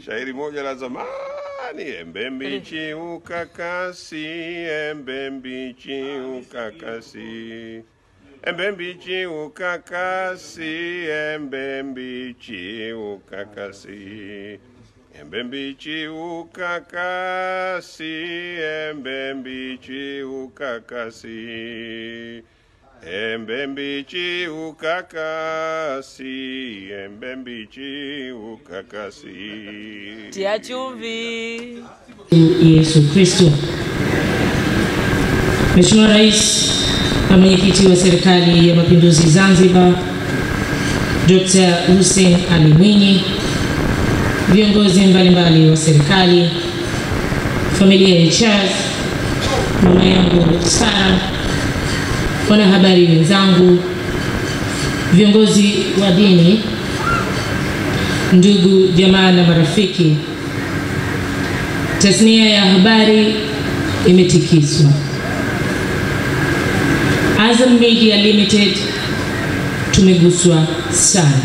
shairi moja la zamani, embe mbichi ukakasi, embe mbichi ukakasi, embe mbichi ukakasi, embe mbichi ukakasi, embe mbichi ukakasi, embe mbichi ukakasi, embe mbichi ukakasi, embe mbichi ukakasi. Tia chumvi. Yesu Kristo. Mheshimiwa Rais na Mwenyekiti wa Serikali ya Mapinduzi Zanzibar, Dr. Hussein Ali Mwinyi, viongozi mbalimbali wa serikali, familia ya Charles, mama yangu Sara, wanahabari wenzangu, viongozi wa dini, ndugu jamaa na marafiki, tasnia ya habari imetikiswa. Azam Media Limited tumeguswa sana.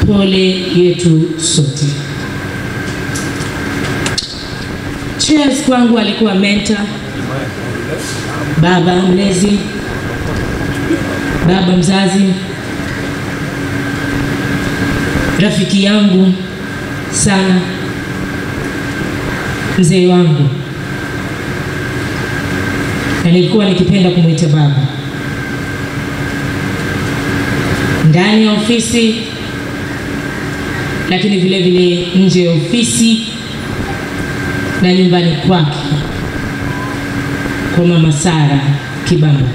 Pole yetu sote. Charles kwangu alikuwa mentor, baba mlezi, baba mzazi, rafiki yangu sana, mzee wangu, na nilikuwa nikipenda kumuita baba. Ndani ya ofisi, lakini vile vile nje ya ofisi na nyumbani kwake kwa mama Sara Kibamba.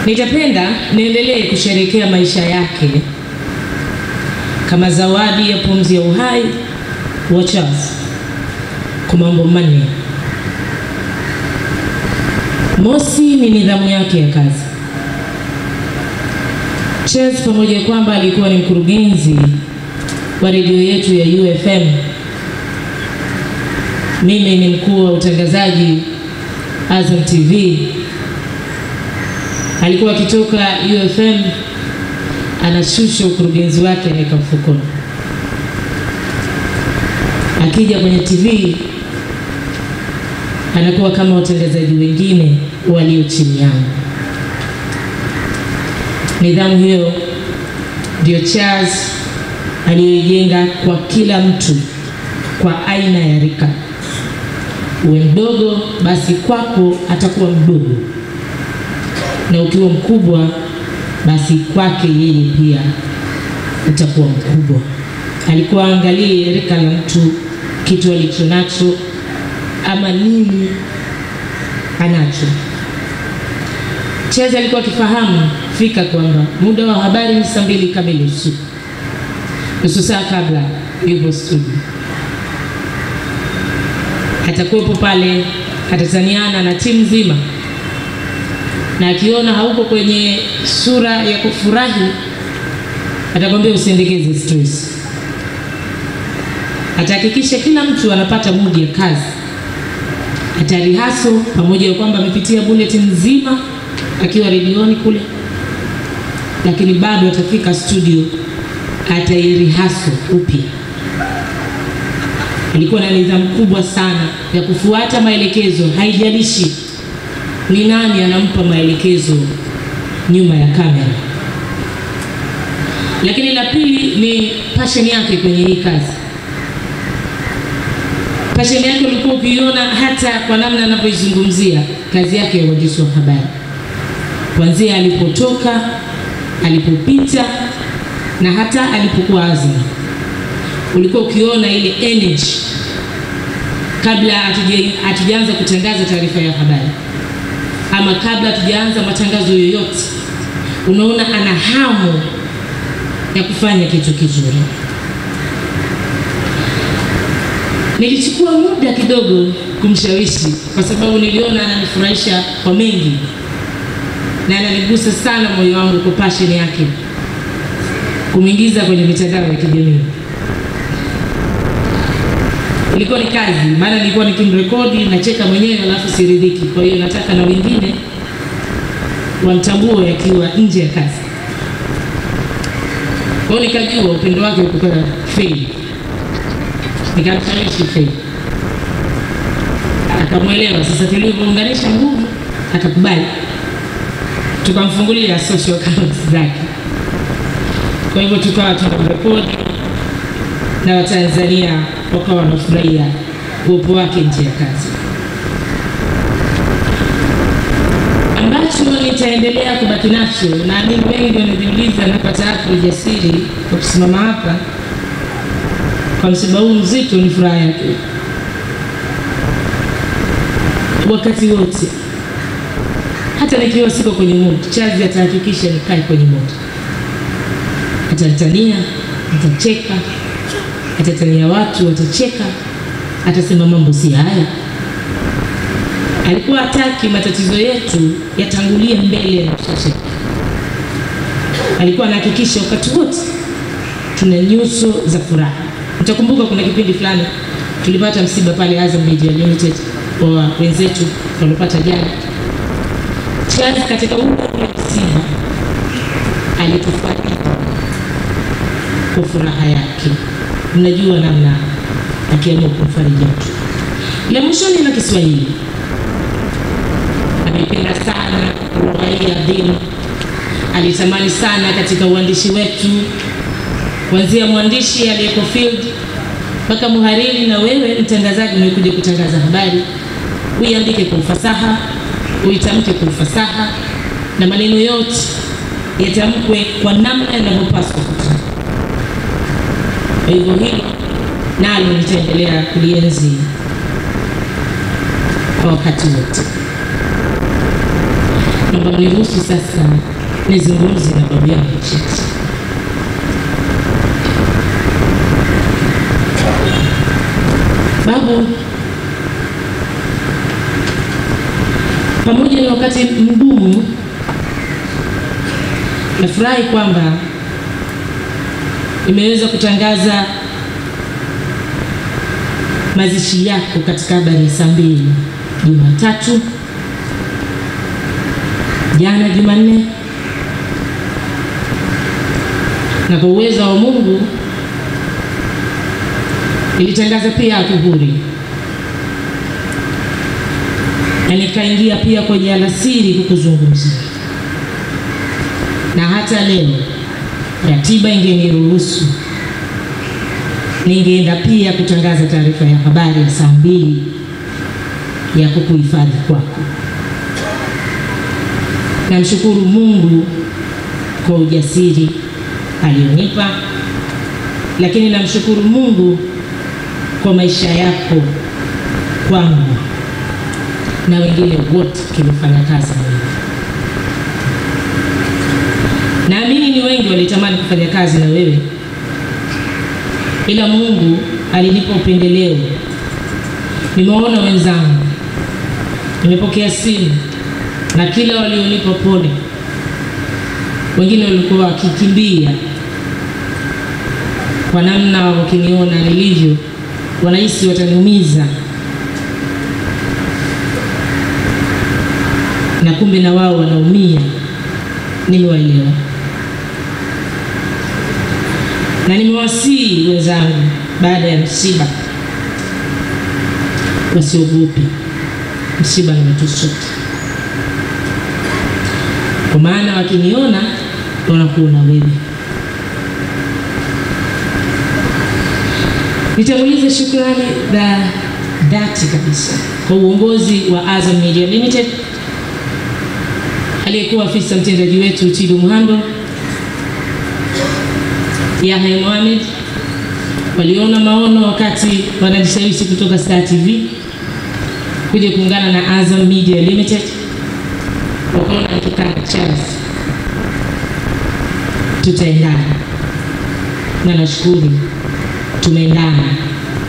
Nitapenda niendelee kusherehekea maisha yake kama zawadi ya pumzi ya uhai wa Charles kwa mambo manne. Mosi ni nidhamu yake ya kazi. Charles pamoja kwamba alikuwa ni mkurugenzi wa redio yetu ya UFM, mimi ni mkuu wa utangazaji Azam TV, alikuwa akitoka UFM anashusha ukurugenzi wake anaweka mfukoni. Akija kwenye TV anakuwa kama watangazaji wengine walio chini yangu. Nidhamu hiyo ndio Charles aliyojenga kwa kila mtu kwa aina ya rika. Uwe mdogo basi kwako atakuwa mdogo, na ukiwa mkubwa basi kwake yeye pia utakuwa mkubwa. Alikuwa angalie rika la mtu, kitu alichonacho ama nini anacho. Charles alikuwa akifahamu fika kwamba muda wa habari ni saa 2 kamili usiku. Nusu saa kabla yupo studio. Atakuwepo pale, atataniana na timu nzima, na akiona hauko kwenye sura ya kufurahi atakwambia usiendekeze stress. Atahakikisha kila mtu anapata mood ya kazi. Atarihaso pamoja na kwamba amepitia bulletin nzima akiwa redioni kule, lakini bado atafika studio atairihaso upya. Alikuwa na nidhamu kubwa sana ya kufuata maelekezo, haijalishi ni nani anampa maelekezo nyuma ya kamera. Lakini la pili ni passion yake kwenye hii kazi. Passion yake ulikuwa ukiona hata kwa namna anapoizungumzia kazi yake ya uandishi wa habari. Kuanzia alipotoka, alipopita na hata alipokuwa Azam. Ulikuwa ukiona ile energy kabla hatujaanza kutangaza taarifa ya habari, ama kabla hatujaanza matangazo yoyote. Unaona ana hamu ya kufanya kitu kizuri. Nilichukua muda kidogo kumshawishi kwa sababu niliona ananifurahisha kwa mengi na ananigusa sana moyo wangu kwa passion yake kumwingiza kwenye mitandao ya kijamii. Ilikuwa ni kazi, maana nilikuwa nikimrekodi nacheka mwenyewe alafu siridhiki. Kwa hiyo nataka na wengine wamtambue akiwa nje ya kazi. Kwa nikajua upendo wake ulikuwa fei. Nikamshawishi fei. Akamwelewa. Sasa tulivyounganisha nguvu akakubali. Tukamfungulia social accounts zake. Kwa hivyo tukawa tunarekodi na Watanzania wakawa wanafurahia uwepo wake nje ya kazi. Ambacho nitaendelea kubaki nacho, na mimi wengi wanajiuliza napata hapo ujasiri kwa kusimama hapa kwa msiba huu mzito, ni furaha yake. Wakati wote, hata nikiwa siko kwenye mood, Chazi atahakikisha nikae kwenye mood. Atatania, atacheka, atatania watu, atacheka, atasema mambo si haya. Alikuwa hataki matatizo yetu yatangulie mbele ya shasha. Alikuwa anahakikisha wakati wote tuna nyuso za furaha. Mtakumbuka kuna kipindi fulani tulipata msiba pale Azam Media Limited kwa wenzetu walipata jana. Chazi katika ule msiba alitufariji kwa furaha yake. Mnajua namna akiamua kumfariji mtu. La mwishoni na Kiswahili. Amependa sana lugha ya dini. Alitamani sana katika uandishi wetu, kuanzia mwandishi aliyeko field mpaka muhariri na wewe mtangazaji umekuja kutangaza habari, uiandike kwa ufasaha, uitamke kwa ufasaha, na maneno yote yatamkwe kwa namna yanavyopaswa kutamkwa. Kwa hivyo hili nalo nitaendelea kulienzi kwa wakati wote. Naomba niruhusu sasa nizungumze na babu yangu Cheti. Babu, pamoja na wakati mgumu, nafurahi kwamba nimeweza kutangaza mazishi yako katika habari ya saa 2 Jumatatu, jana Jumanne, na kwa uwezo wa Mungu nilitangaza pia Adhuhuri, na nikaingia pia kwenye alasiri kukuzungumzia. Na hata leo ratiba ingeniruhusu, ningeenda pia kutangaza taarifa ya habari ya saa 2 ya kukuhifadhi kwako. Namshukuru Mungu kwa ujasiri alionipa, lakini namshukuru Mungu kwa maisha yako kwangu na wengine wote tulifanya kazi na wewe. Naamini ni wengi walitamani kufanya kazi na wewe, ila Mungu alinipa upendeleo. Nimeona wenzangu, nimepokea simu na kila walionipa pole. Wengine walikuwa wakikimbia kwa namna wakiniona nilivyo, wanahisi wataniumiza, na kumbe na wao wanaumia. Nimewaelewa na nimewasihi wenzangu baada ya msiba wasiogope. Msiba ni wetu sote, kwa maana wakiniona wanakuona wewe. Nitanguliza shukrani za dhati kabisa kwa uongozi wa Azam Media Limited, aliyekuwa afisa mtendaji wetu Chido Muhando, Yahya Mohamed. Waliona maono wakati wananishawishi kutoka Star TV kuja kuungana na Azam Media Limited, wakaona nikikana Chazi tutaendana, na nashukuru tumeendana.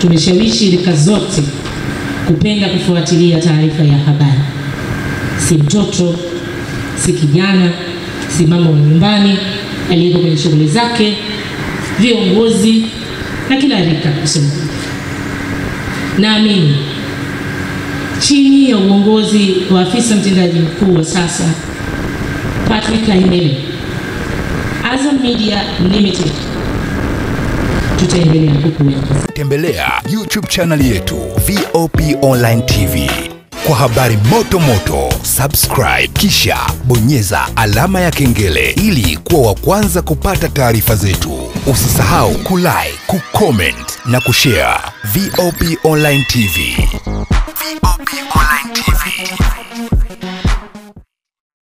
Tumeshawishi rika zote kupenda kufuatilia taarifa ya habari, si mtoto, si kijana, si mama wa nyumbani aliyeko kwenye shughuli zake, viongozi na kila rika kusema. Naamini chini ya uongozi wa afisa mtendaji mkuu wa sasa Patrick Kahimele, Azam Media Limited tutaendelea kukuwepo. Tembelea YouTube channel yetu VOP Online TV kwa habari moto moto. Subscribe kisha bonyeza alama ya kengele ili kuwa wa kwanza kupata taarifa zetu. Usisahau kulike, kucomment na kushare. VOP Online TV. VOP Online.